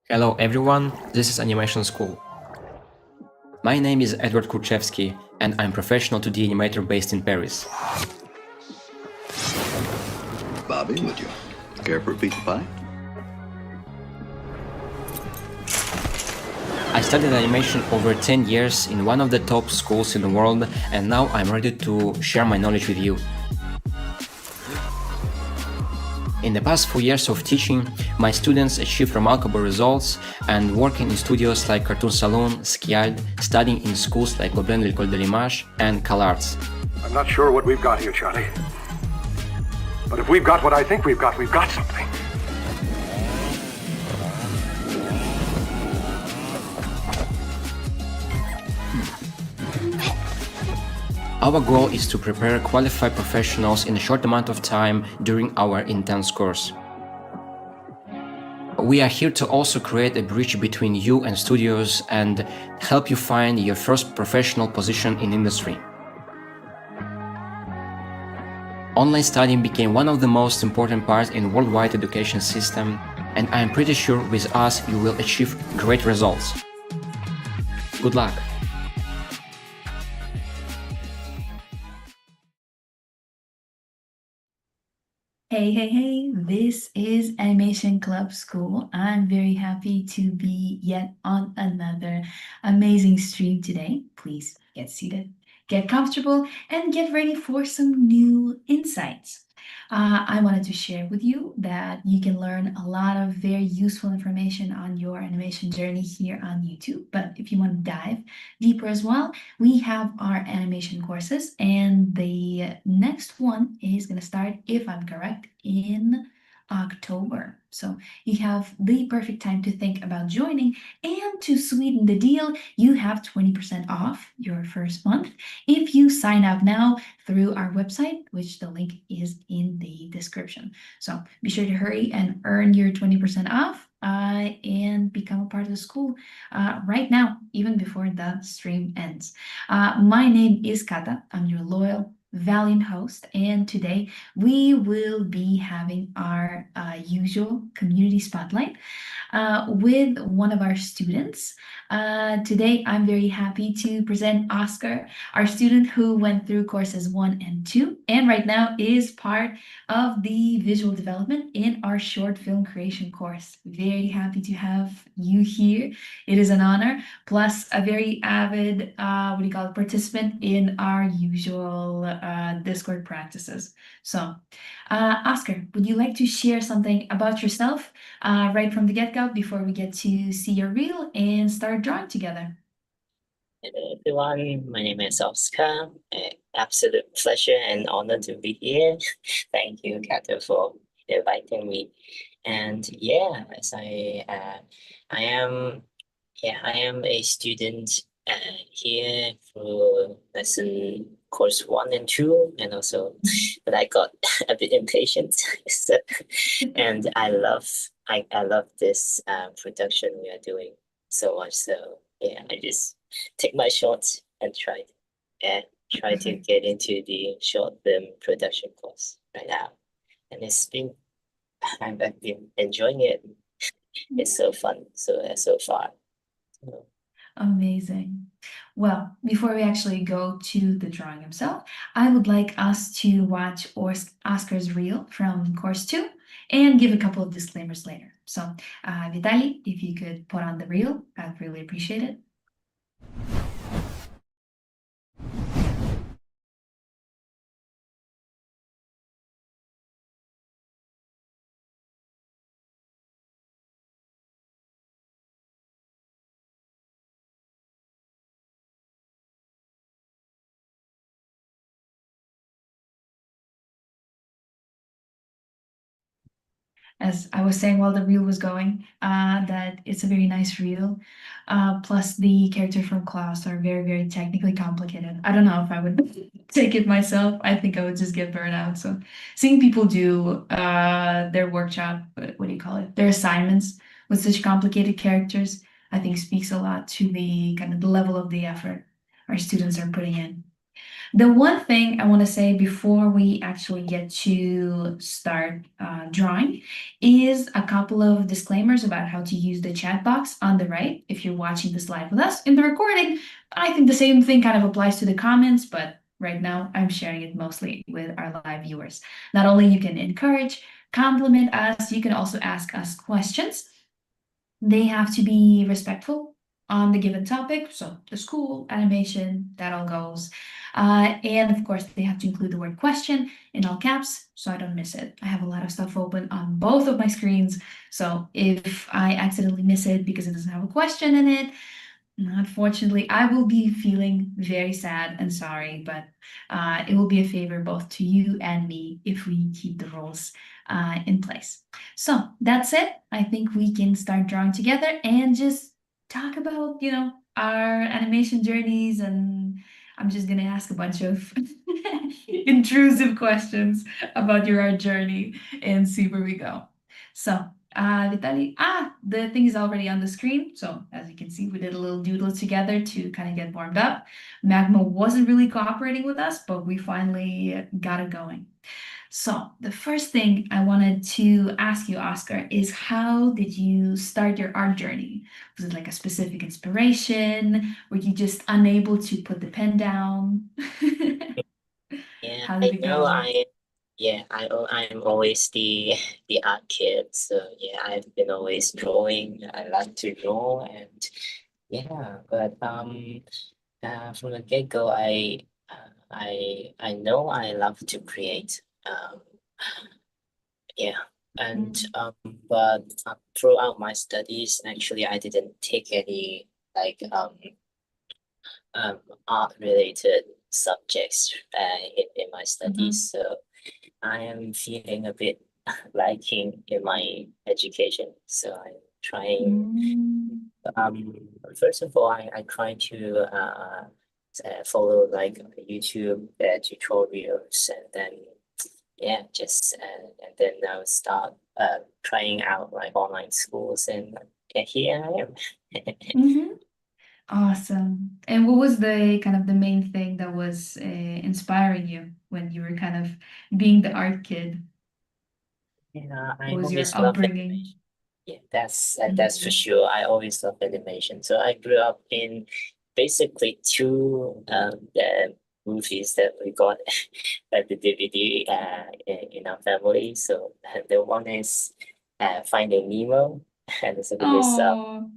Hello everyone, this is Animation School. My name is Edward Kurchevsky and I'm professional 2D animator based in Paris. Bobby, would you care for a piece of pie? I studied animation over 10 years in one of the top schools in the world and now I'm ready to share my knowledge with you. In the past 4 years of teaching, my students achieved remarkable results and working in studios like Cartoon Salon, Skiald, studying in schools like Gobelin l'École de l'Image and CalArts. I'm not sure what we've got here, Charlie. But if we've got what I think we've got something. Our goal is to prepare qualified professionals in a short amount of time during our intense course. We are here to also create a bridge between you and studios and help you find your first professional position in industry. Online studying became one of the most important parts in worldwide education system, and I am pretty sure with us you will achieve great results. Good luck! Hey, this is Animation Club School. I'm very happy to be yet on another amazing stream today. Please get seated, get comfortable, and get ready for some new insights. I wanted to share with you that you can learn a lot of very useful information on your animation journey here on YouTube. But if you want to dive deeper as well, we have our animation courses, and the next one is going to start, if I'm correct, in October. So you have the perfect time to think about joining, and to sweeten the deal, you have 20% off your first month if you sign up now through our website, which the link is in the description. So be sure to hurry and earn your 20% off and become a part of the school right now, even before the stream ends. My name is Kata. I'm your loyal, valiant host, and today we will be having our usual community spotlight with one of our students. Today, I'm very happy to present Oscar, our student who went through courses 1 and 2, and right now is part of the visual development in our short film creation course. Very happy to have you here. It is an honor, plus a very avid, participant in our usual Discord practices. So, Oscar, would you like to share something about yourself right from the get-go before we get to see your reel and start drawing together? Hello everyone, my name is Oscar. Absolute pleasure and honor to be here. Thank you, Kato, for inviting me. And yeah, as I am a student here for lesson course 1 and 2, and also, but I got a bit impatient. So, and I love this production we are doing so much. So yeah, I just take my shots and try to get into the short film production course right now. And I've been enjoying it. It's so fun so far. So, Amazing. Well, before we actually go to the drawing himself, I would like us to watch Oscar's reel from course 2 and give a couple of disclaimers later. So, Vitaly, if you could put on the reel, I'd really appreciate it. As I was saying while the reel was going, that it's a very nice reel. Plus, the characters from Klaus are very, very technically complicated. I don't know if I would take it myself. I think I would just get burned out. So, seeing people do their workshop, what do you call it? Their assignments with such complicated characters, I think speaks a lot to the kind of the level of the effort our students are putting in. The one thing I want to say before we actually get to start drawing is a couple of disclaimers about how to use the chat box on the right if you're watching this live with us. In the recording, I think the same thing kind of applies to the comments, but right now I'm sharing it mostly with our live viewers. Not only you can encourage, compliment us, you can also ask us questions. They have to be respectful on the given topic. So the school, animation, that all goes. And of course, they have to include the word question in all caps so I don't miss it. I have a lot of stuff open on both of my screens. So if I accidentally miss it because it doesn't have a question in it, unfortunately, I will be feeling very sad and sorry, but it will be a favor both to you and me if we keep the rules in place. So that's it. I think we can start drawing together and just talk about, our animation journeys. And I'm just gonna ask a bunch of intrusive questions about your art journey and see where we go. So Vitali, the thing is already on the screen. So as you can see, we did a little doodle together to kind of get warmed up. Magma wasn't really cooperating with us, but we finally got it going. So the first thing I wanted to ask you, Oscar, is how did you start your art journey? Was it like a specific inspiration? Were you just unable to put the pen down? Yeah, How did I it know go? I'm always the art kid, so yeah, I've been always drawing. I like to draw, and yeah, but from the get-go, I know I love to create. Yeah, and Mm. but throughout my studies, actually, I didn't take any like um art related subjects in my studies, Mhm. so I am feeling a bit lacking in my education. So I'm trying. Mm. Um, First of all, I try to follow like YouTube tutorials, and then yeah, just and then I'll start trying out like online schools, and here I am. Mhm. Awesome. And what was the kind of the main thing that was inspiring you when you were kind of being the art kid? Yeah, What I was your always love upbringing? animation. Yeah, that's for sure. I always love animation. So I grew up in basically two the movies that we got at the DVD in our family. So the one is Finding Nemo, and the second is Oh.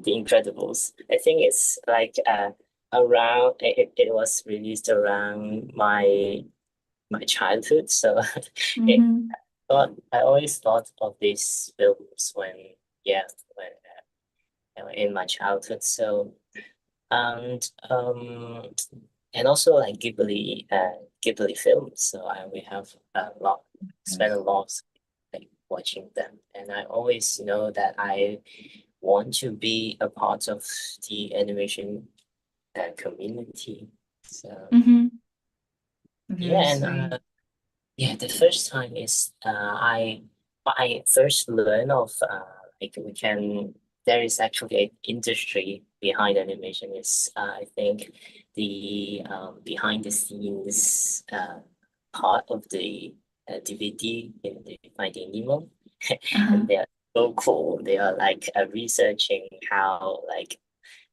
The Incredibles. I think it's like around it was released around my childhood. So it Mm-hmm. I always thought of these films when yeah when in my childhood. So and and also like Ghibli films. So we have a lot spent a Yes. lot of like watching them, and I always know that I want to be a part of the animation community. So Mm-hmm. yeah, Very and sweet. yeah, the first time is I first learn of like we can there is actually an industry behind animation is I think the behind the scenes part of the DVD in the Finding Nemo, Uh-huh. and they are so cool. They are like researching how like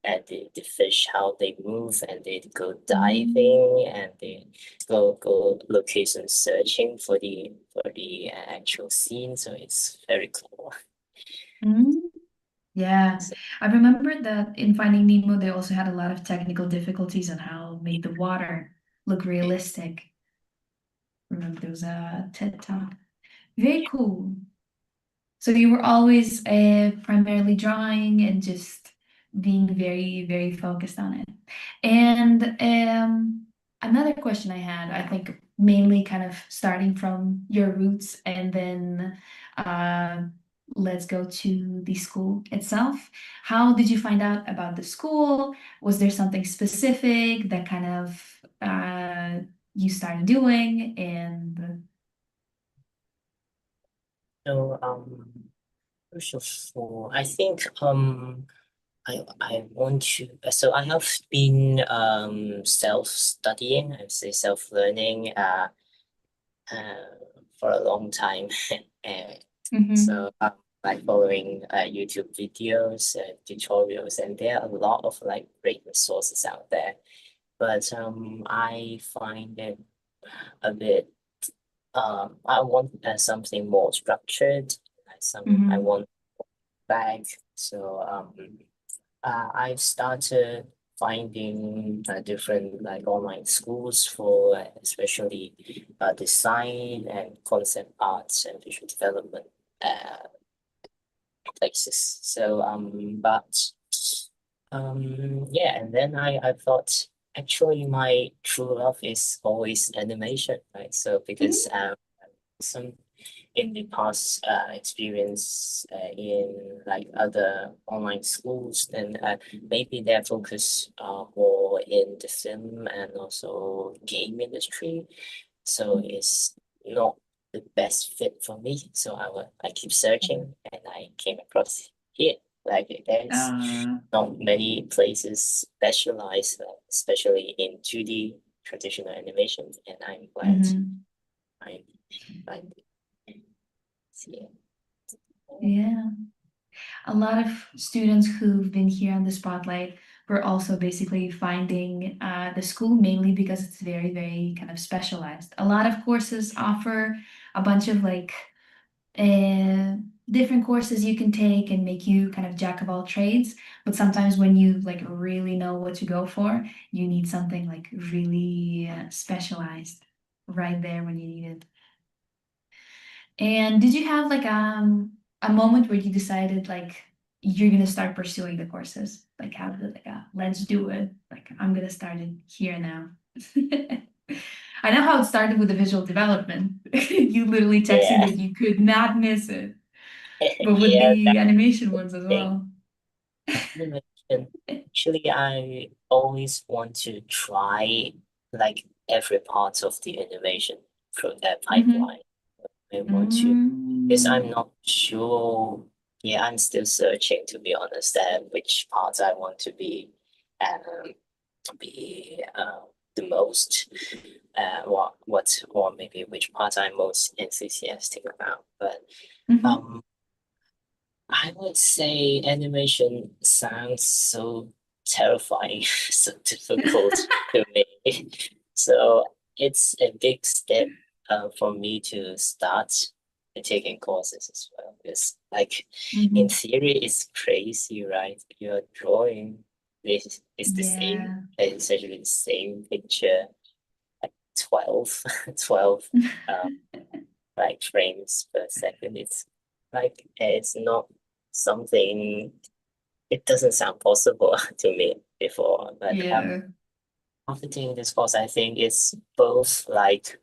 the fish how they move, and they go Mm. diving, and they go location searching for the actual scene, so it's very cool. Mm. Yeah. So, I remember that in Finding Nemo, they also had a lot of technical difficulties on how to make the water look realistic. Remember there was a TED Talk. Very cool. So you were always primarily drawing and just being very, very focused on it. And another question I had, I think mainly kind of starting from your roots and then uh, let's go to the school itself. How did you find out about the school? Was there something specific that kind of you started doing? And so first of all, I think I want to, so I have been self-studying, I would say self-learning for a long time. Uh, Mm-hmm. so like following YouTube videos, tutorials, and there are a lot of like great resources out there. But I find it a bit I want something more structured. I Mm-hmm. want back. So I've started finding different like online schools for especially design and concept arts and visual development uh, places. So yeah, and then I thought actually my true love is always animation, right? So because Mm-hmm. some in the past experience in like other online schools, then maybe their focus more in the film and also game industry. So it's not the best fit for me. So I keep searching and I came across here. Like there's Uh, not many places specialized, especially in 2D traditional animation, and I'm glad mm-hmm. I find it. Yeah. Yeah. A lot of students who've been here on the spotlight were also basically finding the school mainly because it's very, very kind of specialized. A lot of courses offer a bunch of like uh, different courses you can take and make you kind of jack of all trades. But sometimes when you like really know what to go for, you need something like really specialized right there when you need it. And did you have like a moment where you decided like you're gonna start pursuing the courses? Like how did like let's do it. Like I'm gonna start it here now. I know how it started with the visual development. You literally texted Yeah, that you could not miss it. But with yeah, the that animation ones as thing. well. Animation. Actually, I always want to try like every part of the animation through that Mm-hmm. pipeline. I want to, because I'm Mm, not sure. Yeah, I'm still searching to be honest, which parts I want um, to be the most, or maybe which part I'm most enthusiastic about. But mm-hmm. um, I would say animation sounds so terrifying, so difficult to me. So it's a big step for me to start taking courses as well. Because like in Mm-hmm. theory, it's crazy, right? You're drawing this is the same, Yeah. essentially the same picture, like 12, 12 um, like frames per second. It's like it's not something. It doesn't sound possible to me before, but Yeah. after taking this course, I think it's both like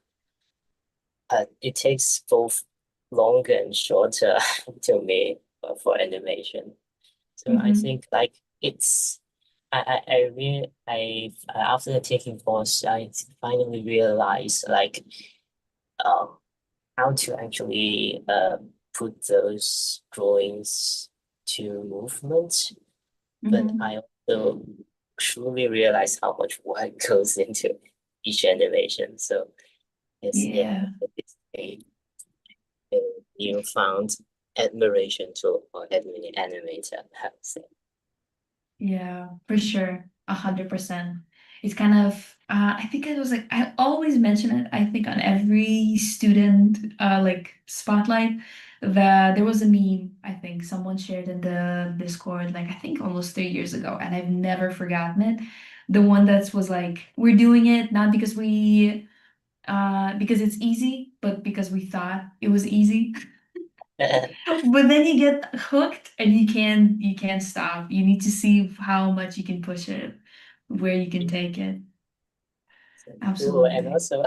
it takes both longer and shorter to me for animation. So I Mm-hmm. think like it's I really I after taking course, I finally realized like um how to actually put those drawings to movement, but Mm-hmm. I also truly realize how much work goes into each animation. So it's yeah, Yeah. it's a newfound admiration to an animator, I would say. Yeah, for sure. 100%. It's kind of, I think it was like, I always mention it, I think on every student, like spotlight, that there was a meme, I think someone shared in the Discord, like, I think almost 3 years ago, and I've never forgotten it. The one that was like, we're doing it not because it's easy, but because we thought it was easy. But then you get hooked and you can't stop. You need to see how much you can push it, where you can take it. True, and Absolutely. also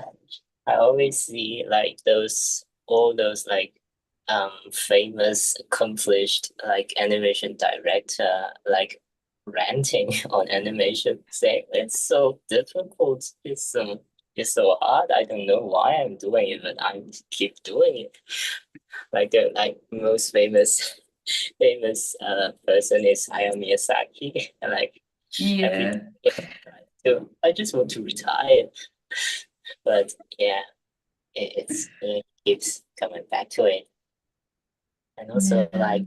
I always see like all those like famous accomplished like animation director like ranting on animation saying it's so difficult, it's so hard. I don't know why I'm doing it, but I keep doing it. Like the like most famous famous person is Hayao Miyazaki. Like every Yeah. time so I just want to retire. But yeah, it keeps coming back to it. And also Yeah. like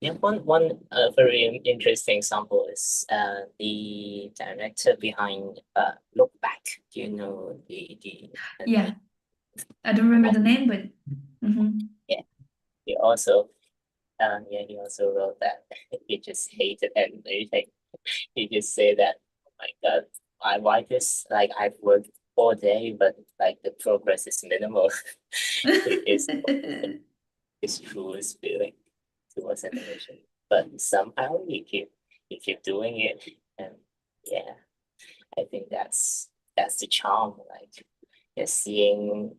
yeah, one very interesting example is the director behind Look Back. Do you know the Yeah. animation? I don't remember the name, but Yeah, he also he also wrote that he just hated animation. He just said that, oh my God, why this like I've worked all day, but like the progress is minimal. It is his truest feeling towards animation. But somehow you keep doing it, and yeah, I think that's the charm. Like yeah, seeing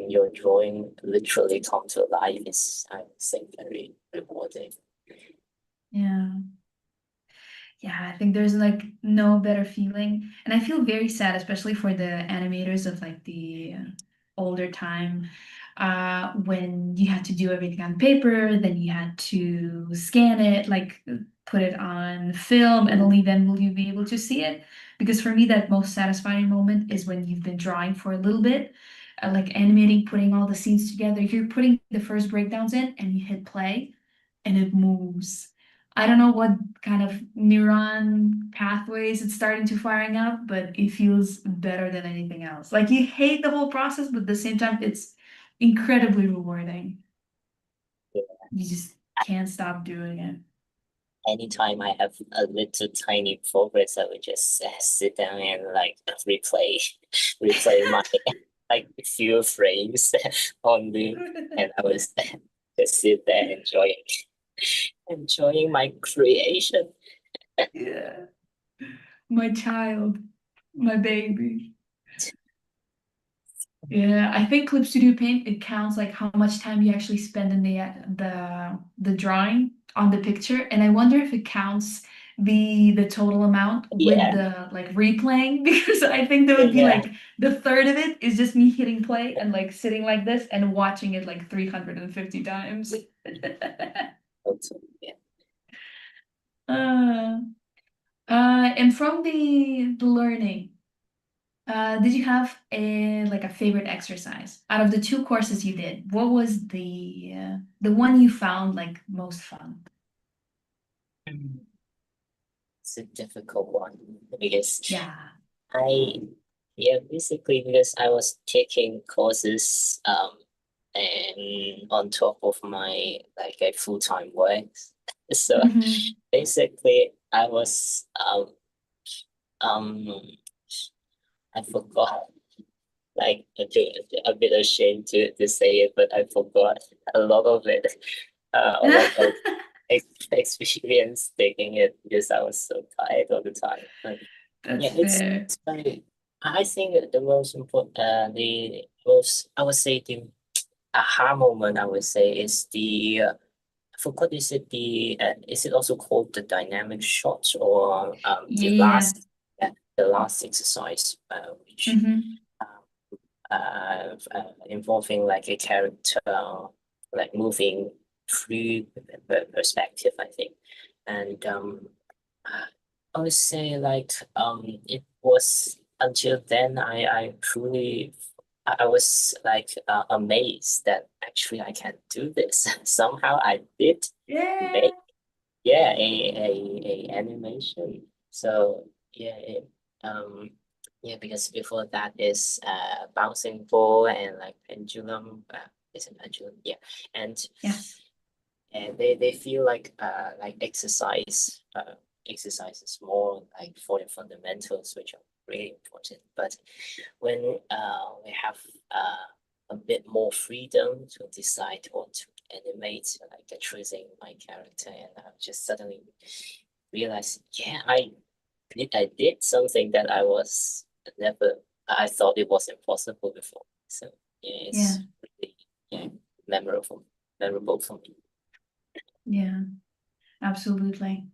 your drawing literally come to life is I think very rewarding. Yeah. Yeah, I think there's like no better feeling. And I feel very sad, especially for the animators of like the older time, when you had to do everything on paper, then you had to scan it, like put it on film, and only then will you be able to see it. Because for me, that most satisfying moment is when you've been drawing for a little bit, like animating, putting all the scenes together. You're putting the first breakdowns in and you hit play and it moves. I don't know what kind of neuron pathways it's starting to firing up, but it feels better than anything else. Like you hate the whole process, but at the same time, it's incredibly rewarding. You just can't stop doing it. Anytime I have a little tiny progress, I would just sit down and like replay my like few frames on the, and I was just sit there enjoying my creation. Yeah. My child, my baby. Yeah, I think Clip Studio Paint it counts like how much time you actually spend in the drawing on the picture, and I wonder if it counts the total amount with Yeah, the like replaying because I think that would be yeah, like the third of it is just me hitting play and like sitting like this and watching it like 350 times. also, yeah. Uh, and from the learning. Did you have a like a favorite exercise out of the two courses you did? What was the one you found like most fun? It's a difficult one because Yeah. I yeah basically because I was taking courses and on top of my like a full-time work. So Mm-hmm. basically I was um I forgot like a bit ashamed to say it, but I forgot a lot of it. A lot of experience taking it because I was so tired all the time. But That's yeah, fair. it's very. I think that the most important, the most I would say the aha moment I would say is the I forgot is it also called the dynamic shot or Yeah, yeah. the last exercise which Mm-hmm. involving like a character like moving through perspective I think and I would say like it was until then I truly I was like amazed that actually I can do this somehow I did Yeah. make yeah a animation so yeah yeah because before that is bouncing ball and like pendulum is it pendulum yeah and Yes. they feel like exercise is more like for the fundamentals which are really important but when we have a bit more freedom to decide what to animate like choosing my character and I just suddenly realized yeah I did something that I was never I thought it was impossible before so yeah Yeah. it's really yeah memorable for me. Yeah. Absolutely.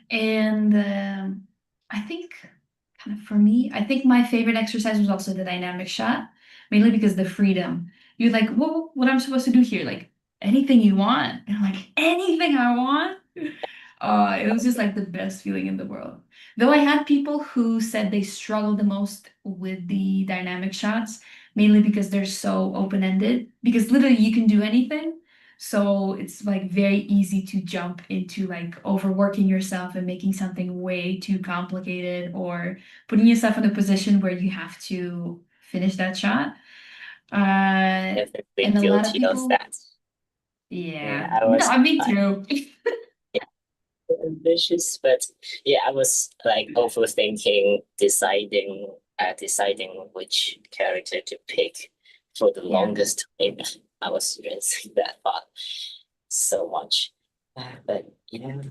And I think kind of for me, I think my favorite exercise was also the dynamic shot, mainly because the freedom. You're like, what I'm supposed to do here? Like anything you want. And I'm like, anything I want? It was just like the best feeling in the world. Though I had people who said they struggled the most with the dynamic shots, mainly because they're so open-ended, because literally you can do anything. So it's like very easy to jump into like overworking yourself and making something way too complicated or putting yourself in a position where you have to finish that shot. Definitely And a lot of guilty of people, that. Yeah, yeah, I was no, me like too. ambitious, but yeah, I was like overthinking, deciding which character to pick for the Yeah. longest time. I was stressing that part so much. But yeah,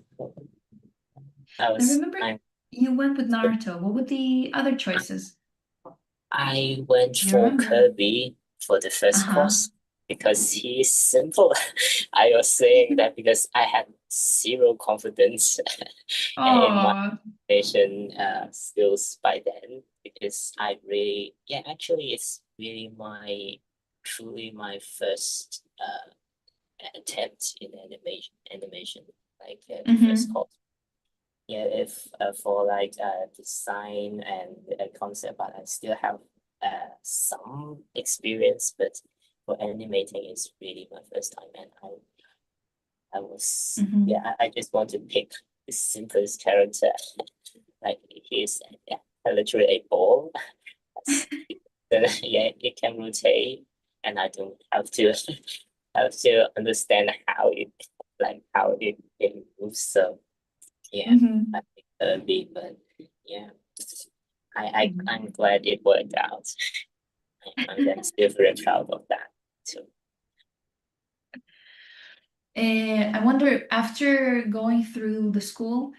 I remember I'm you went with Naruto. What were the other choices? I went Do you for remember? Kirby for the first Uh-huh. course because he is simple. I was saying that because I had zero confidence in my Oh. animation skills by then because I really, yeah, actually, it's really truly my first attempt in animation, like the first Mm-hmm. course. Yeah, if for like design and concept, but I still have some experience, but for animating it's really my first time, and I was Mm-hmm. yeah, I just want to pick the simplest character. Like he's literally a ball. Then yeah, it can rotate, and I don't have to have to understand how it moves. So yeah, I Mm-hmm. think Kirby, but yeah, I'm glad it worked out. I'm still very proud of that too. And I wonder, after going through the school,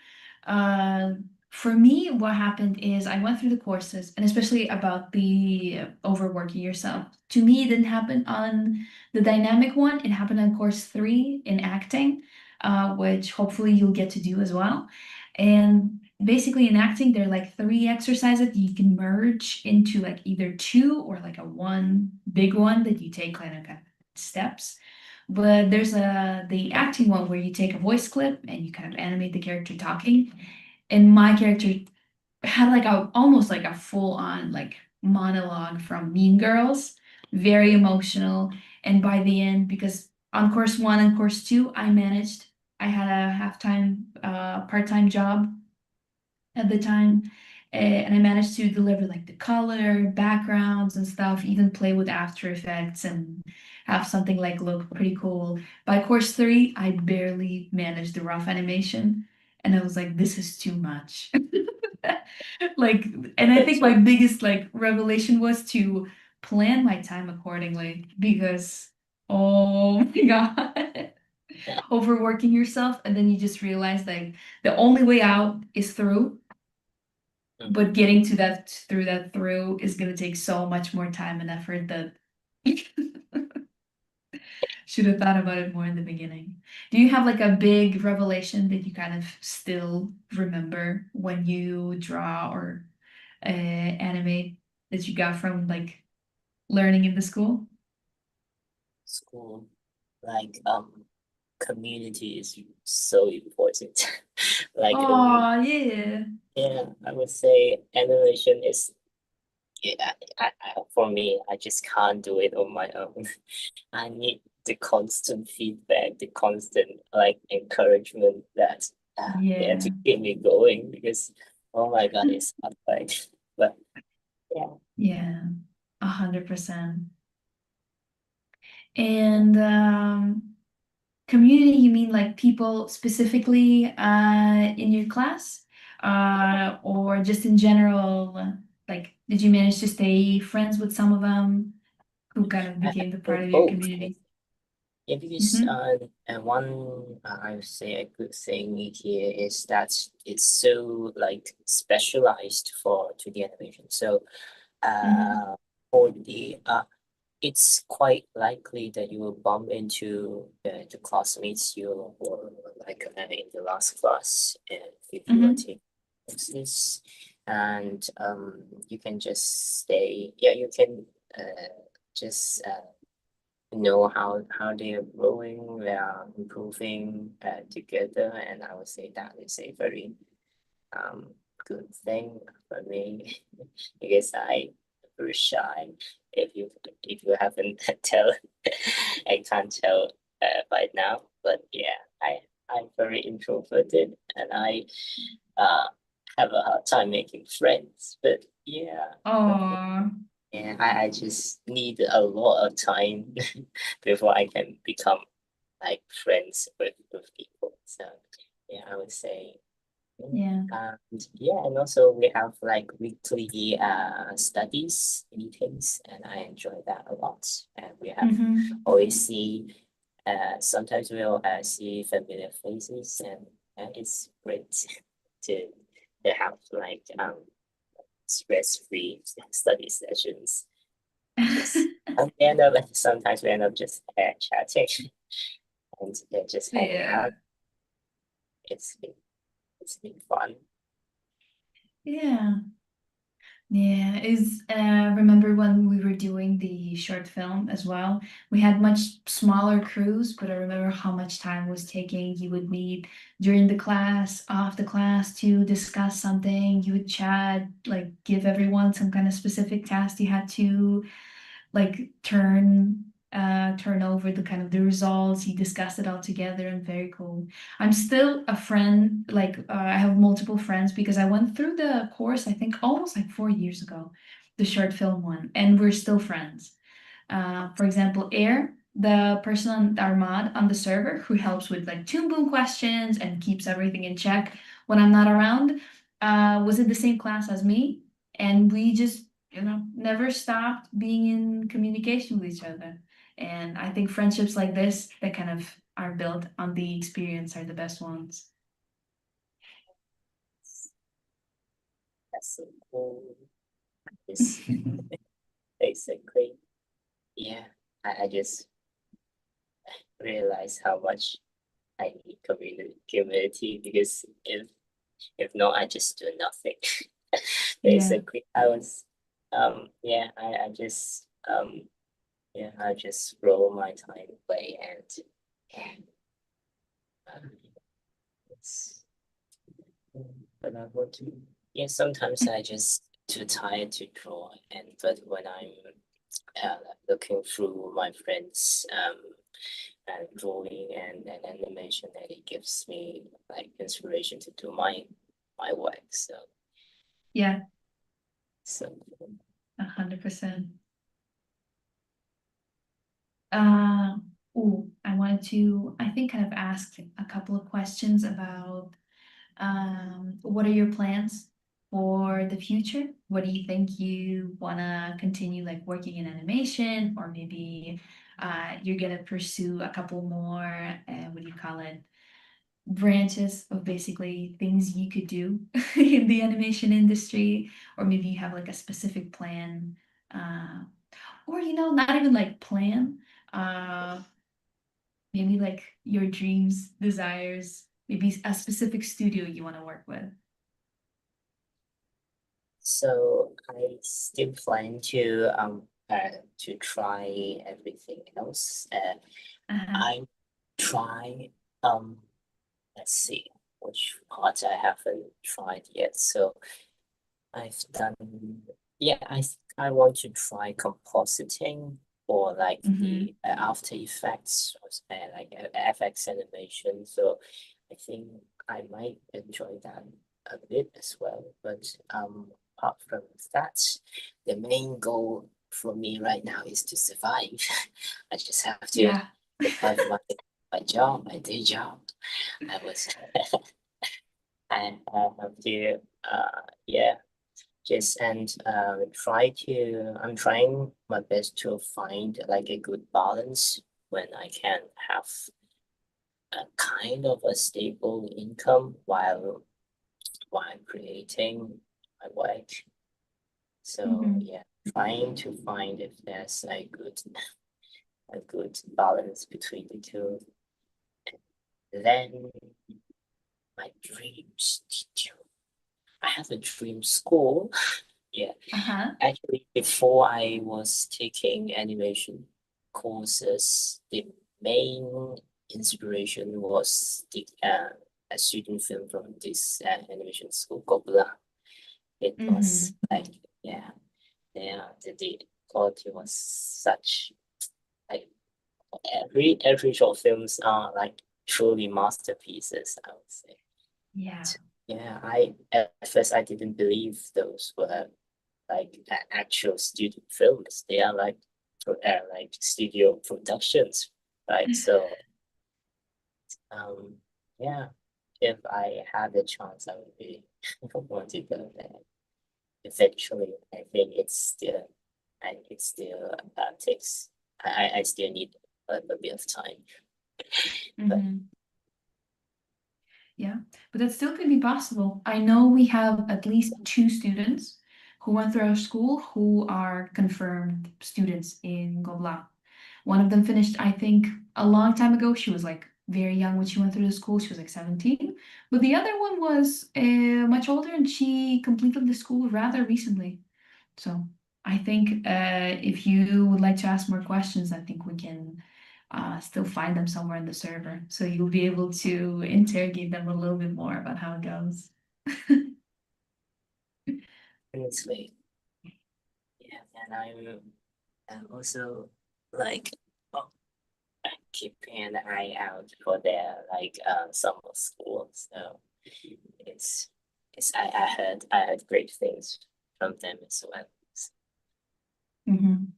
uh, for me, what happened is I went through the courses, and especially about the overworking yourself. To me, it didn't happen on the dynamic one. It happened on course 3 in acting, which hopefully you'll get to do as well. And basically, in acting, there are like 3 exercises that you can merge into like either two or like a one big one that you take kind of steps. But there's the acting one where you take a voice clip and you kind of animate the character talking. And my character had like a almost like a full on like monologue from Mean Girls, very emotional. And by the end, because on course 1 and course 2, I had a part-time job at the time. And I managed to deliver like the color, backgrounds and stuff, even play with After Effects and have something like look pretty cool. By course 3, I barely managed the rough animation. And I was like, this is too much. Like, and I think my biggest like revelation was to plan my time accordingly because, oh my God, overworking yourself. And then you just realize like the only way out is through. But getting to that through is gonna take so much more time and effort that should have thought about it more in the beginning. Do you have like a big revelation that you kind of still remember when you draw or animate that you got from like learning in the school? School, like community is so important. Like Oh yeah. yeah, I would say animation is yeah, for me, I just can't do it on my own. I need the constant feedback, the constant like encouragement that yeah to Yeah. keep me going because oh my God, it's hard, right? But yeah, Yeah. 100%. And community, you mean like people specifically in your class? Or just in general, like did you manage to stay friends with some of them who kind of I became the part think of your both. community? Yeah, because Mm-hmm. and one I would say a good thing here is that it's so like specialized for 2D animation. So Mm-hmm. for the it's quite likely that you will bump into the classmates you were like in the last class if you are Mm-hmm. taking courses, and you can just stay. Yeah, you can just know how they are growing, they are improving together, and I would say that is a very good thing for me because I very shy. If you haven't tell, I can't tell by now. But yeah, I'm very introverted and I uh have a hard time making friends. But yeah, Oh, yeah, I just need a lot of time before I can become like friends with people. So yeah, I would say yeah. yeah, and also we have like weekly studies meetings, and I enjoy that a lot. And we have Mm-hmm. always see sometimes we'll see familiar faces, and it's great to have like stress-free study sessions. Just and we end up sometimes we end up just chatting and just hanging Yeah. out. It's been it's been fun. Yeah. Yeah, is remember when we were doing the short film as well? We had much smaller crews, but I remember how much time was taking. You would meet during the class, off the class to discuss something. You would chat, like give everyone some kind of specific task you had to like turn over the kind of the results. He discussed it all together and very cool. I'm still a friend, like I have multiple friends because I went through the course I think almost like 4 years ago, the short film one, and we're still friends. For example, Air, the person on Armad on the server who helps with like Toon Boom questions and keeps everything in check when I'm not around, was in the same class as me, and we just, never stopped being in communication with each other. And I think friendships like this that kind of are built on the experience are the best ones. That's so cool. It's basically, yeah, I just realized how much I need community because if not, I just do nothing. Yeah. Basically, I was yeah, I just yeah, I just roll my time away and um, it's but I want to yeah, sometimes I just too tired to draw and but when I'm looking through my friends and drawing and animation and it gives me like inspiration to do my work. Yeah, So 100%. I wanted to, I think, kind of ask a couple of questions about what are your plans for the future? What do you think you want to continue like working in animation, or maybe you're gonna pursue a couple more, what do you call it, branches of basically things you could do in the animation industry, or maybe you have like a specific plan, uh, or not even like plan. Uh, Maybe like your dreams, desires, maybe a specific studio you want to work with. so I still plan to try everything else. Uh-huh. I try um let's see which part I haven't tried yet. So I've done yeah, I want to try compositing or like Mm-hmm. the After Effects or like FX animation. So I think I might enjoy that a bit as well. But apart from that, the main goal for me right now is to survive. I just have to Yeah. survive my job, my day job. I was I have to yeah just and I'm trying my best to find like a good balance when I can have a kind of a stable income while creating my work. So Mm-hmm. yeah, trying to find if there's a good balance between the two. Then my dream studio. I have a dream school. Yeah. Uh-huh. Actually, before I was taking animation courses, the main inspiration was a student film from this animation school, Gobla. It was like, yeah, the quality was such, like, every short films are like truly masterpieces, I would say. Yeah. Yeah, I at first I didn't believe those were like actual studio films. They are like studio productions, right? So um yeah, if I had the chance, I would be want to go there. Eventually, I think it still takes. I still need a bit of time, but Yeah, but that still could be possible. I know we have at least two students who went through our school who are confirmed students in Gobla. One of them finished, I think, a long time ago. She was like very young when she went through the school. She was like 17. But the other one was much older and she completed the school rather recently. So I think if you would like to ask more questions, I think we can still find them somewhere in the server. So you'll be able to interrogate them a little bit more about how it goes. honestly, yeah, and I'm also like, oh, keeping an eye out for their like summer school. So it's I heard great things from them as well. So, Mhm.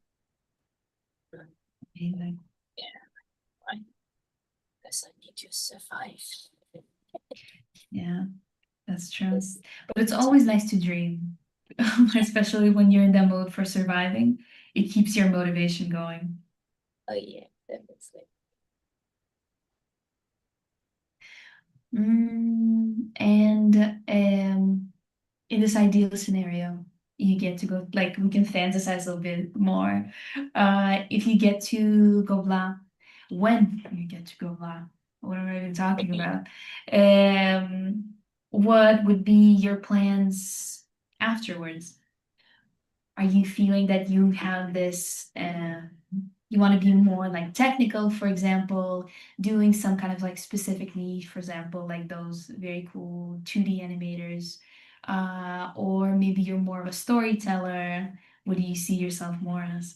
uh, Amazing. yeah, I guess I need to survive. Yeah, that's true. This But it's always nice to dream, especially when you're in the mode for surviving. It keeps your motivation going. oh yeah, definitely. And in this ideal scenario, you get to go, like, we can fantasize a little bit more. If you get to go blah, when you get to go blah, what am I even talking about? What would be your plans afterwards? Are you feeling that you have this, you want to be more like technical, for example, doing some kind of like specific niche, for example, like those very cool 2D animators, or maybe you're more of a storyteller. What do you see yourself more as?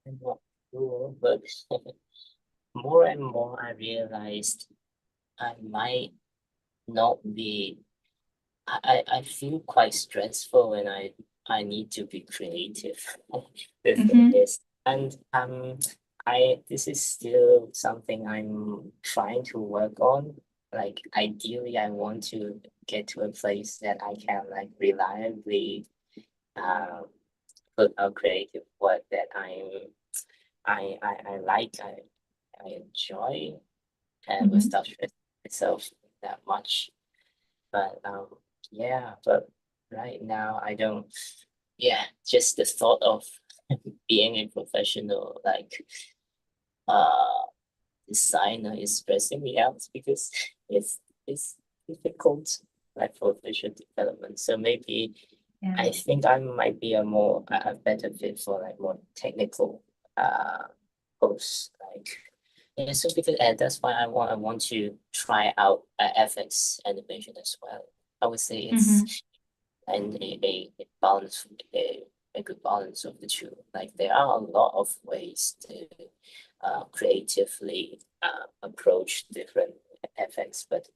I'm not sure, but more and more I realized I might not be. I feel quite stressful when I need to be creative. The thing Mm-hmm. is, and I this is still something I'm trying to work on. Like ideally, I want to get to a place that I can like reliably uh, put out creative work that I like, I enjoy, and Mm-hmm. without stressing myself that much. But yeah, but right now I don't. Yeah, just the thought of being a professional like uh designer is stressing me out because it's difficult like for visual development. So maybe Yeah. I think I might be a better fit for like more technical posts like, yeah. So because that's why I want to try out FX animation as well. I would say it's Mm-hmm. and a balance, a good balance of the two. Like there are a lot of ways to creatively approach different FX, but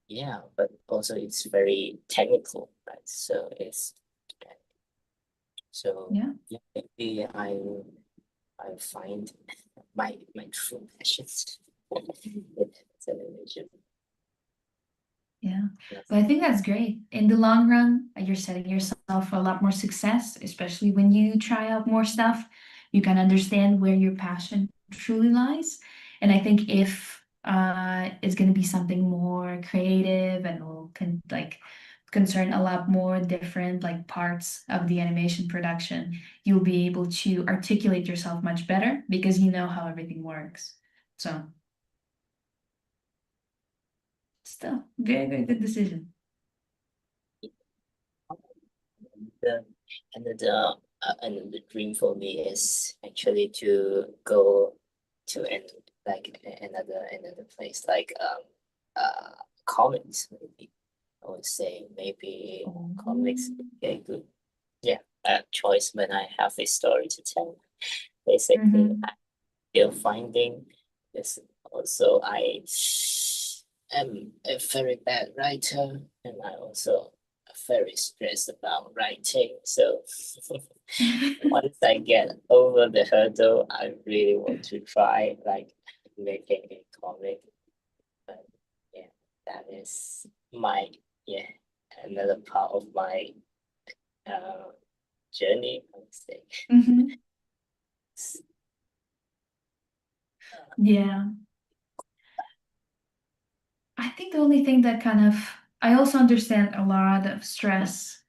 yeah, but also it's very technical, right? So it's so Yeah. yeah, maybe I find my true passions with animation. Yeah, Yes. but I think that's great. In the long run, you're setting yourself for a lot more success, especially when you try out more stuff. You can understand where your passion truly lies. And I think if it's going to be something more creative and will concern a lot more different like parts of the animation production, you'll be able to articulate yourself much better because you know how everything works. So, still, very, very good decision. the another dream for me is actually to go to another place like comics maybe. I would say maybe comics would be a good choice when I have a story to tell. Basically, Mhm. I'm still finding this. Also, I am a very bad writer, and I also very stressed about writing. So once I get over the hurdle, I really want to try like making a comic. But yeah, that is my yeah another part of my uh journey, I would say. Mhm. Yeah. I think the only thing that kind of, I also understand a lot of stress,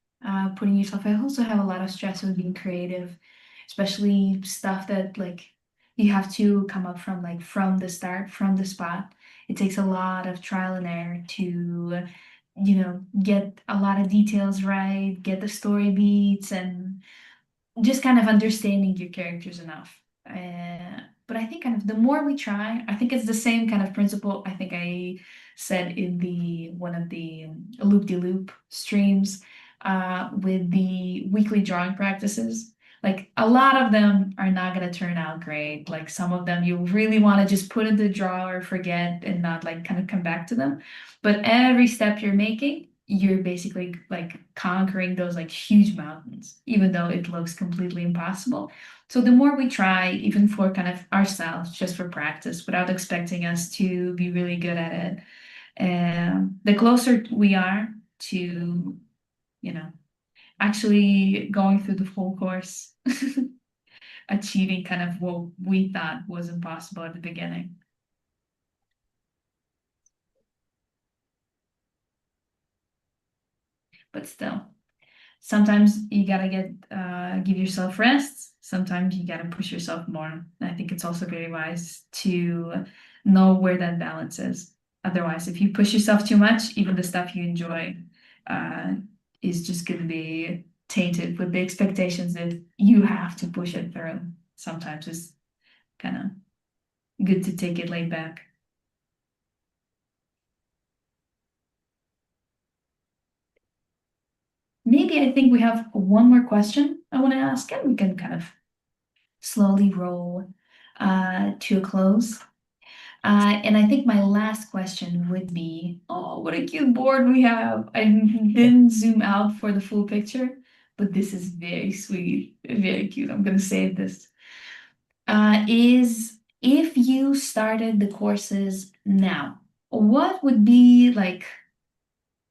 putting yourself, I also have a lot of stress with being creative, especially stuff that like you have to come up from like from the start, from the spot. It takes a lot of trial and error to, get a lot of details right, get the story beats, and just kind of understanding your characters enough. But I think kind of the more we try, I think it's the same kind of principle. I think I said in the one of the loop de loop streams with the weekly drawing practices. Like a lot of them are not gonna turn out great. Like some of them you really want to just put in the drawer, forget, and not like kind of come back to them. But every step you're making, you're basically like conquering those like huge mountains, even though it looks completely impossible. So the more we try, even for kind of ourselves, just for practice, without expecting us to be really good at it, and the closer we are to, you know, actually going through the full course, achieving kind of what we thought was impossible at the beginning. But still, sometimes you gotta give yourself rest. Sometimes you gotta push yourself more. And I think it's also very wise to know where that balance is. Otherwise, if you push yourself too much, even the stuff you enjoy uh, is just gonna be tainted with the expectations that you have to push it through. Sometimes it's kind of good to take it laid back. Maybe I think we have one more question I want to ask, and we can kind of slowly roll to a close. And I think my last question would be, oh, what a cute board we have. I didn't zoom out for the full picture, but this is very sweet, very cute. I'm gonna save this. Is if you started the courses now, what would be like,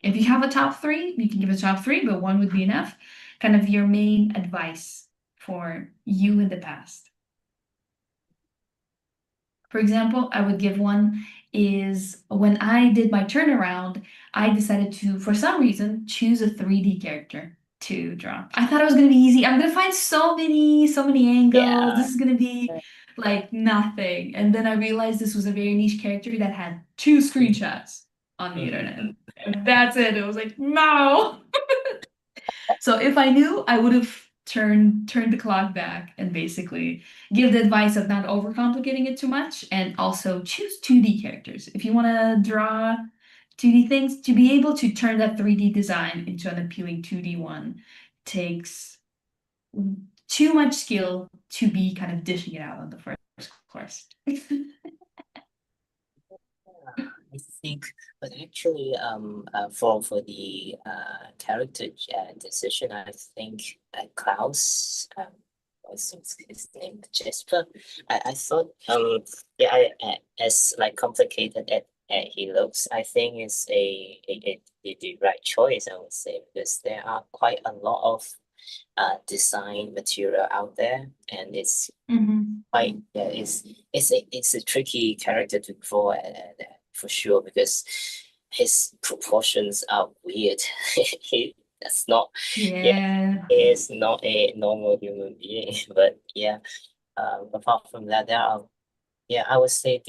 if you have a top three, you can give a top three, but one would be enough, kind of your main advice for you in the past? For example, I would give one is when I did my turnaround, I decided to, for some reason, choose a 3D character to draw. I thought it was gonna be easy. I'm gonna find so many angles. Yeah. This is gonna be like nothing. And then I realized this was a very niche character that had two screenshots on the internet. Mhm. That's it. It was like, no. So if I knew, I would have turned the clock back and basically give the advice of not overcomplicating it too much and also choose 2D characters. If you want to draw 2D things, to be able to turn that 3D design into an appealing 2D one takes too much skill to be kind of dishing it out on the first course. I think, but actually, for the character decision, I think Klaus, what's his name, Jasper. I thought, yeah, as like complicated as he looks, I think it's the right choice, I would say, because there are quite a lot of design material out there, and it's Mhm. quite yeah, it's a tricky character to draw for sure because his proportions are weird. He that's not yeah, Yeah. he is not a normal human being. But yeah, apart from that, there are yeah, I would say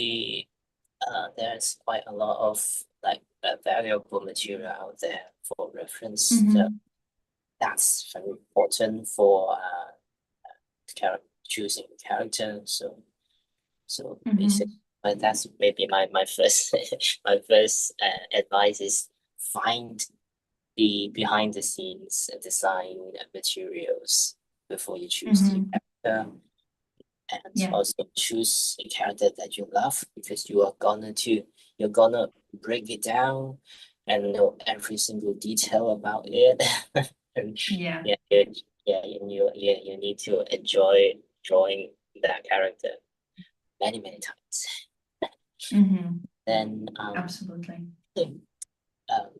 there's quite a lot of like valuable material out there for reference. So Mhm. that's very important for choosing character. So basically, Mhm. that's maybe my first my first advice is find the behind the scenes design materials before you choose the Mhm. character, and Yeah. also choose a character that you love because you're gonna break it down and know every single detail about it. And Yeah. yeah, you need to enjoy drawing that character many times. Mhm. Then Absolutely. um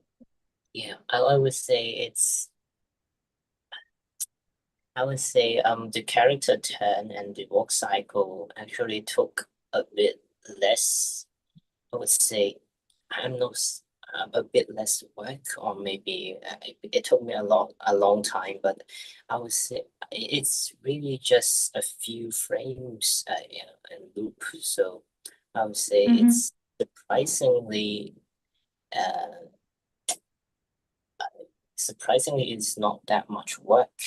yeah, I would say the character turn and the work cycle actually took a bit less. I would say I'm not a bit less work, or maybe it took me a long time, but I would say it's really just a few frames, yeah, and loop. So I would say Mhm. it's surprisingly uh surprisingly it's not that much work.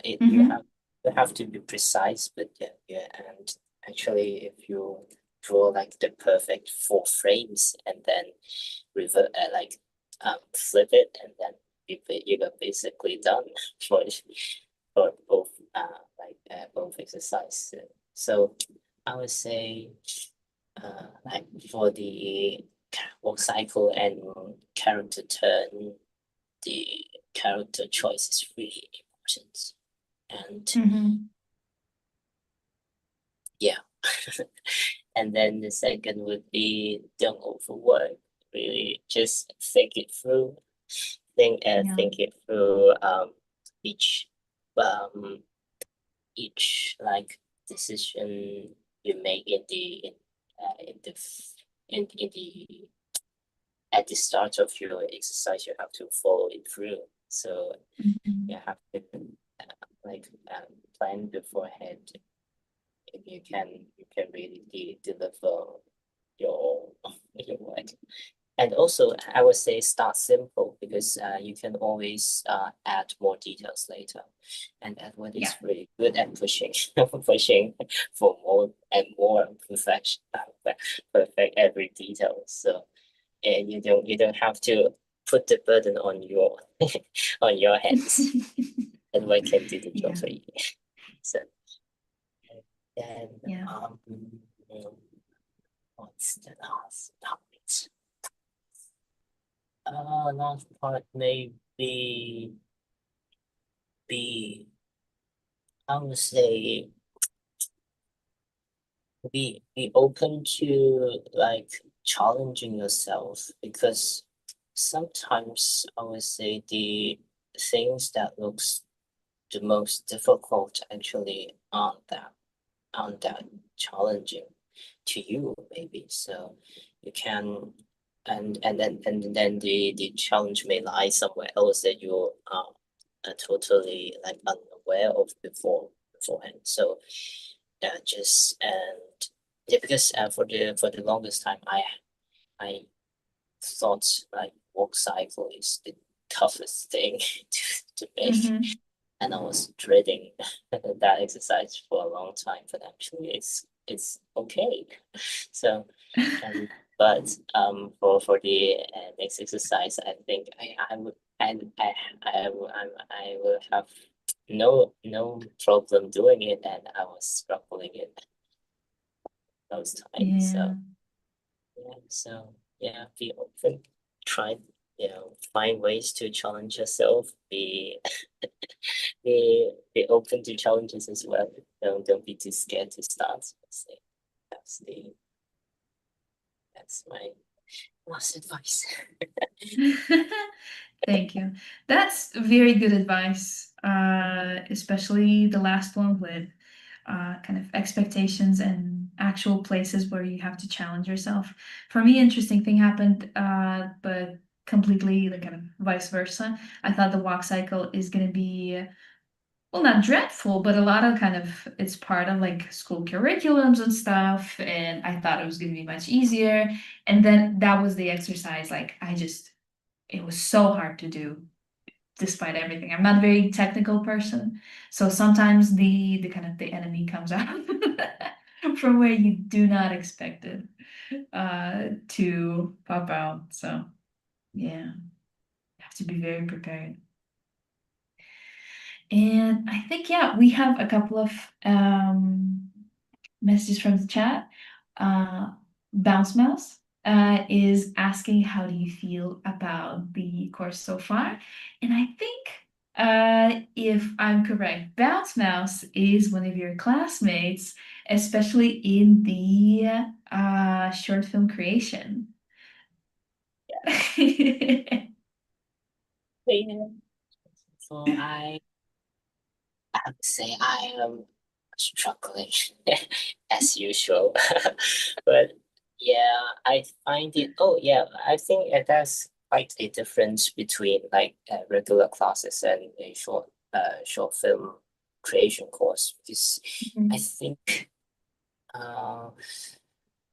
It Mhm. you have to be precise, but yeah, and actually, if you draw like the perfect four frames and then revert, flip it, and then you're basically done for for both both exercise. So I would say like for the work cycle and character turn, the character choice is really important. And Mhm. yeah. And then the second would be don't overwork. Really just think it through. Yeah. Think it through each um each like decision you make in the in the at the start of your exercise you have to follow it through. So you Mhm. have to plan beforehand if you can really deliver your your work. And also, I would say start simple because you can always add more details later. And Edward Yeah. is really good at pushing pushing for more and more perfection, perfect every detail. So and you don't have to put the burden on your on your hands. Edward can do the job Yeah. for you. So then Yeah. what's the last part? Last part may be I would say be open to like challenging yourself because sometimes I would say the things that looks the most difficult actually aren't that challenging to you maybe. So you can and then the challenge may lie somewhere else that you are totally like unaware of beforehand. So just and yeah, because for the longest time I thought like work cycle is the toughest thing to make, Mhm. and I was dreading that exercise for a long time. But actually, it's okay. So but for the next exercise, I think I would I will have no problem doing it, and I was struggling it those times. Yeah. So yeah, be open, try find ways to challenge yourself. Be open to challenges as well. Don't be too scared to start. So that's the that's my last advice. Thank you. That's very good advice, especially the last one with kind of expectations and actual places where you have to challenge yourself. For me, interesting thing happened, but completely like kind of vice versa. I thought the walk cycle is gonna be well, not dreadful, but a lot of kind of it's part of like school curriculums and stuff, and I thought it was gonna be much easier. And then that was the exercise. Like I just it was so hard to do despite everything. I'm not a very technical person, so sometimes the kind of the enemy comes out from where you do not expect it to pop out. So yeah, you have to be very prepared. And I think, yeah, we have a couple of messages from the chat. Bounce Mouse is asking, how do you feel about the course so far? And I think, if I'm correct, Bounce Mouse is one of your classmates, especially in the short film creation. Yeah. So I would say I am struggling as usual. But yeah, I find it, oh yeah, I think there's quite a difference between like regular classes and a short film creation course, because I Mhm. think uh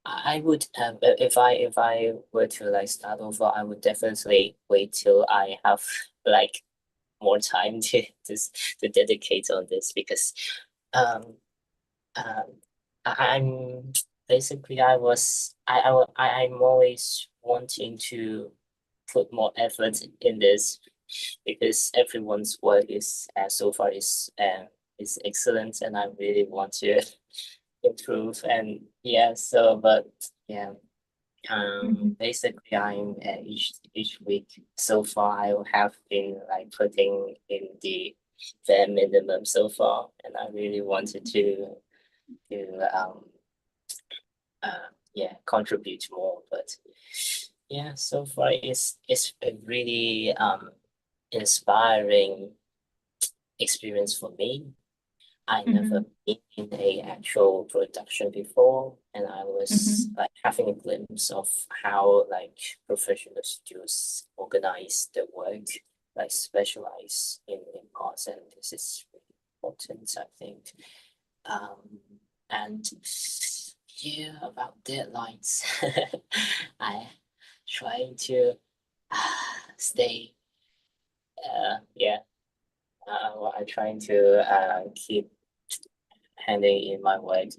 I would if I were to like start over, I would definitely wait till I have like more time to dedicate on this, because um I'm basically I'm always wanting to put more effort in this, because everyone's work is so far is excellent, and I really want to improve. And yeah, so but yeah, Mhm. basically I'm each week so far I have been like putting in the bare minimum so far, and I really wanted to yeah, contribute more. But yeah, so far it's a really inspiring experience for me. I never Mhm. been in a actual production before, and I was Mhm. like having a glimpse of how like professional studios organize their work, like specialize in parts, and this is really important, I think. Um, and yeah, about deadlines, I trying to stay, yeah, well, I'm trying to keep handing in my work.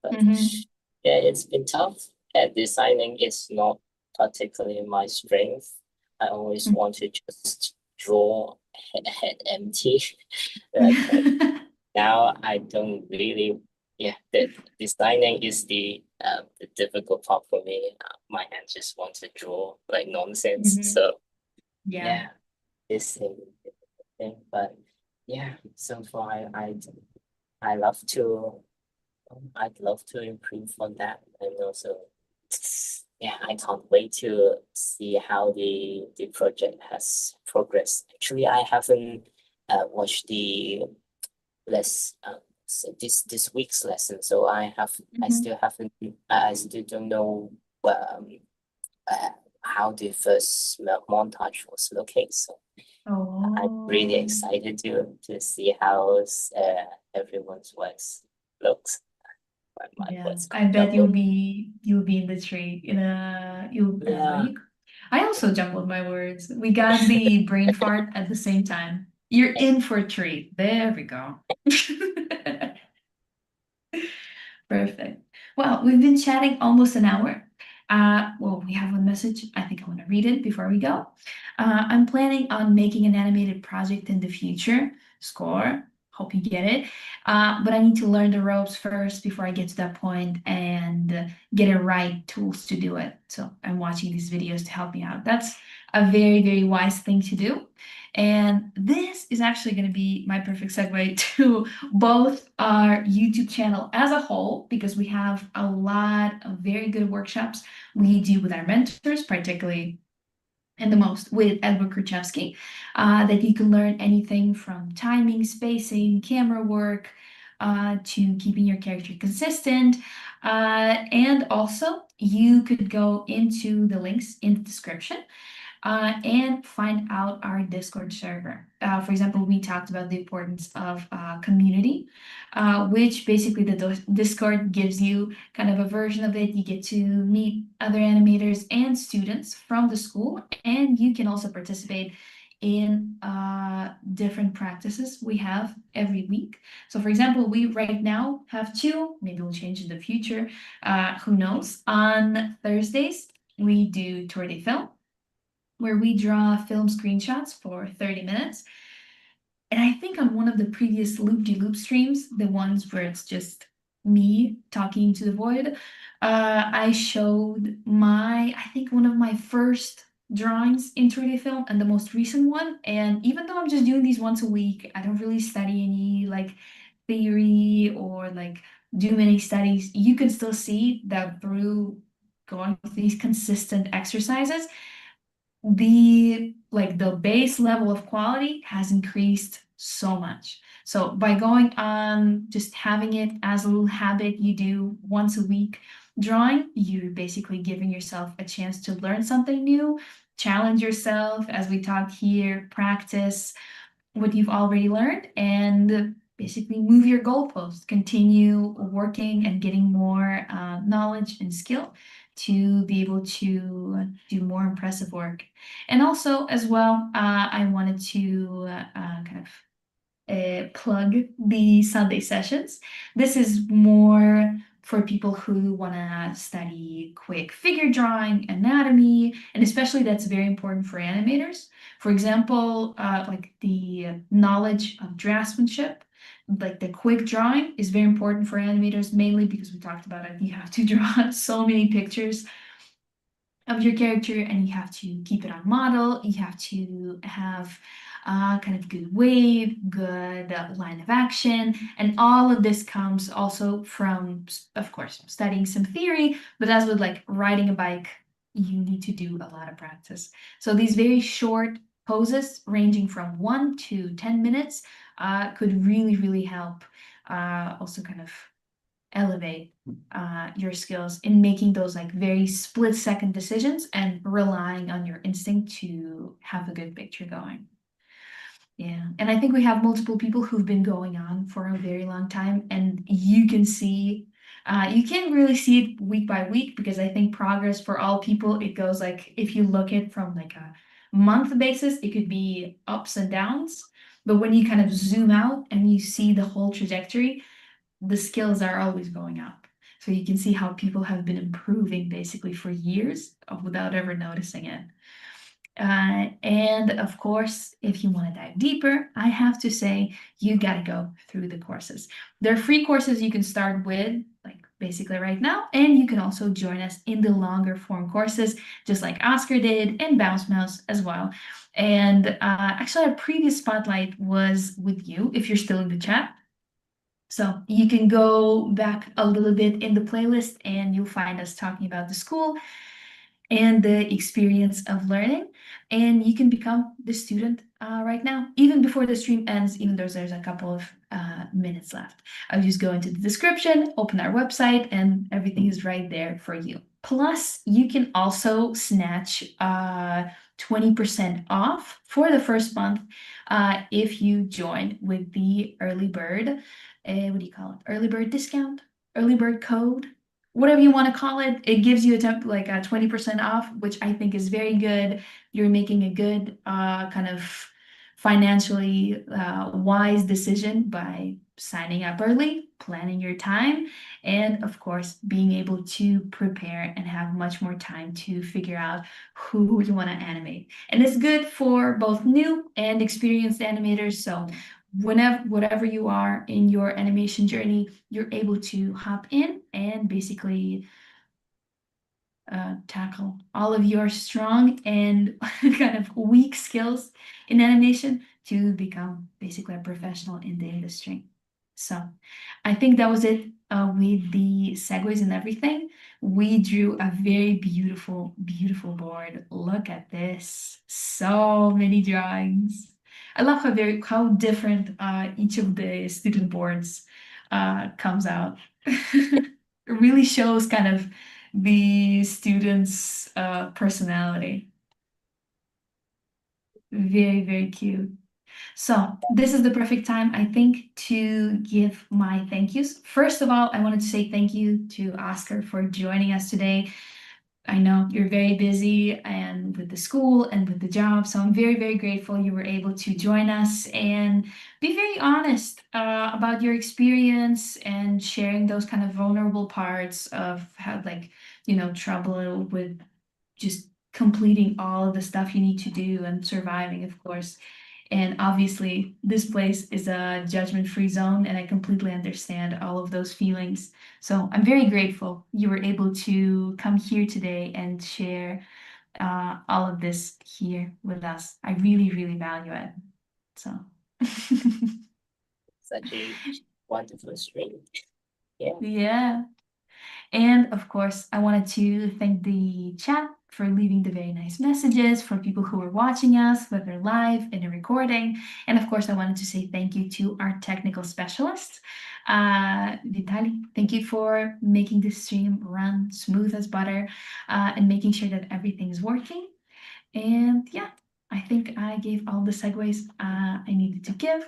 But Mhm. yeah, it's been tough. And designing is not particularly my strength. I always want to just draw head empty. But now I don't really. Yeah, the designing is the difficult part for me. My hand just wants to draw like nonsense. Mhm. So Yeah. yeah, it's a thing. But yeah, so far I love to I'd love to improve on that, and also, yeah, I can't wait to see how the project has progressed. Actually, I haven't watched the this week's lesson, so I Mhm. still haven't I still don't know um uh, how the first montage was looking. So I'm really Oh. excited to see how everyone's works looks. My Yeah, words got I bet jumbled. you'll be in the tree in a you'll what do Yeah, you I also jumbled my words. We got the brain fart at the same time. You're in for a treat. There we go. Perfect. Well, we've been chatting almost an hour. Well, we have one message. I think I want to read it before we go. I'm planning on making an animated project in the future. Score. Hope you get it. But I need to learn the ropes first before I get to that point and get the right tools to do it. So I'm watching these videos to help me out. That's a very, very wise thing to do. And this is actually going to be my perfect segue to both our YouTube channel as a whole, because we have a lot of very good workshops we do with our mentors, particularly and the most with Edward Kruchevsky, that you can learn anything from timing, spacing, camera work, to keeping your character consistent. And also, you could go into the links in the description and find out our Discord server. For example, we talked about the importance of community, which basically the Discord gives you kind of a version of it. You get to meet other animators and students from the school, and you can also participate in different practices we have every week. So for example, we right now have two, maybe we'll change in the future, who knows. On Thursdays, we do tour de film, where we draw film screenshots for 30 minutes. And I think on one of the previous loop-de-loop streams, the ones where it's just me talking to the void, I showed I think one of my first drawings in 3D film and the most recent one. And even though I'm just doing these once a week, I don't really study any like theory or like do many studies. You can still see that through going through these consistent exercises, the base level of quality has increased so much. So by going on just having it as a little habit you do once a week drawing, you're basically giving yourself a chance to learn something new, challenge yourself, as we talked here, practice what you've already learned, and basically move your goalpost, continue working and getting more knowledge and skill to be able to do more impressive work. And also, as well, I wanted to kind of plug the Sunday sessions. This is more for people who want to study quick figure drawing, anatomy, and especially that's very important for animators. For example, like the knowledge of draftsmanship, like the quick drawing is very important for animators, mainly because we talked about it. You have to draw so many pictures of your character and you have to keep it on model. You have to have kind of good wave, good line of action. And all of this comes also from, of course, studying some theory, but as with like riding a bike, you need to do a lot of practice. So these very short poses ranging from 1 to 10 minutes could really, really help also kind of elevate your skills in making those like very split-second decisions and relying on your instinct to have a good picture going. Yeah, and I think we have multiple people who've been going on for a very long time, and you can see, you can't really see it week by week because I think progress for all people, it goes like, if you look at from like a month basis, it could be ups and downs. But when you kind of zoom out and you see the whole trajectory, the skills are always going up. So you can see how people have been improving basically for years without ever noticing it. And of course, if you want to dive deeper, I have to say you got to go through the courses. They're free courses you can start with, like basically right now, and you can also join us in the longer form courses, just like Oscar did and Bounce Mouse as well. And actually, our previous spotlight was with you, if you're still in the chat. So you can go back a little bit in the playlist and you'll find us talking about the school and the experience of learning. And you can become the student right now, even before the stream ends, even though there's a couple of minutes left. I'll just go into the description, open our website, and everything is right there for you. Plus, you can also snatch 20% off for the first month if you join with the early bird, what do you call it? Early bird discount, early bird code, whatever you want to call it. It gives you like a 20% off, which I think is very good. You're making a good kind of financially wise decision by signing up early, planning your time, and of course, being able to prepare and have much more time to figure out who you want to animate. And it's good for both new and experienced animators. So whatever you are in your animation journey, you're able to hop in and basically tackle all of your strong and kind of weak skills in animation to become basically a professional in the industry. So I think that was it with the segues and everything. We drew a very beautiful, beautiful board. Look at this. So many drawings. I love how different each of the student boards comes out. It really shows kind of the students' personality. Very, very cute. So this is the perfect time, I think, to give my thank yous. First of all, I wanted to say thank you to Oscar for joining us today. I know you're very busy and with the school and with the job. So I'm very, very grateful you were able to join us and be very honest about your experience and sharing those kind of vulnerable parts of how, like, trouble with just completing all of the stuff you need to do and surviving, of course. And obviously, this place is a judgment-free zone, and I completely understand all of those feelings. So I'm very grateful you were able to come here today and share all of this here with us. I really, really value it. So, Such a wonderful stream. Yeah. yeah. And of course, I wanted to thank the chat for leaving the very nice messages for people who are watching us, whether live in a recording. And of course, I wanted to say thank you to our technical specialist, Vitali. Thank you for making this stream run smooth as butter and making sure that everything's working. And yeah, I think I gave all the segues I needed to give.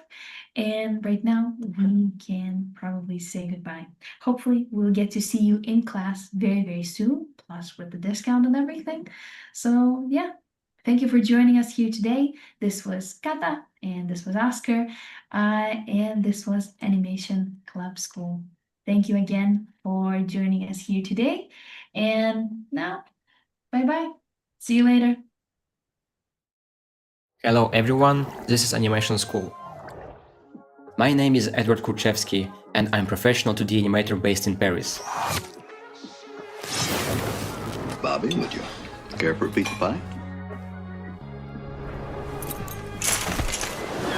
And right now, we can probably say goodbye. Hopefully, we'll get to see you in class very, very soon, plus with the discount and everything. So yeah, thank you for joining us here today. This was Kata, and this was Oscar, and this was Animation Club School. Thank you again for joining us here today. And now, bye-bye. See you later. Hello everyone, this is Animation School. My name is Edward Kurchevsky and I'm professional 2D animator based in Paris. Bobby, would you care for a piece of pie?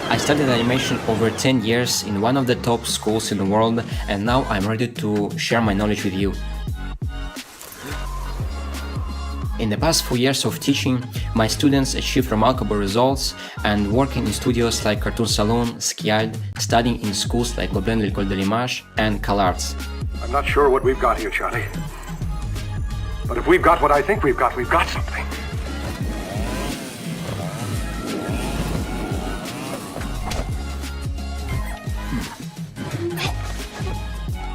I studied animation over 10 years in one of the top schools in the world and now I'm ready to share my knowledge with you. In the past 4 years of teaching, my students achieved remarkable results and working in studios like Cartoon Saloon, Skiald, studying in schools like L'École de l'Image and CalArts. I'm not sure what we've got here, Charlie. But if we've got what I think we've got something.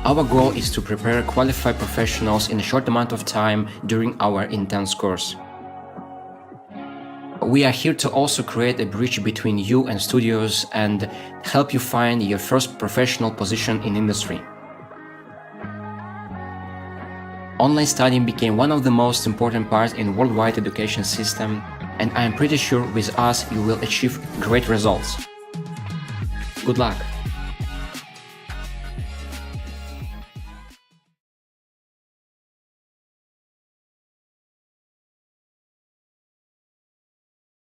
Our goal is to prepare qualified professionals in a short amount of time during our intense course. We are here to also create a bridge between you and studios and help you find your first professional position in industry. Online studying became one of the most important parts in worldwide education system, and I am pretty sure with us you will achieve great results. Good luck!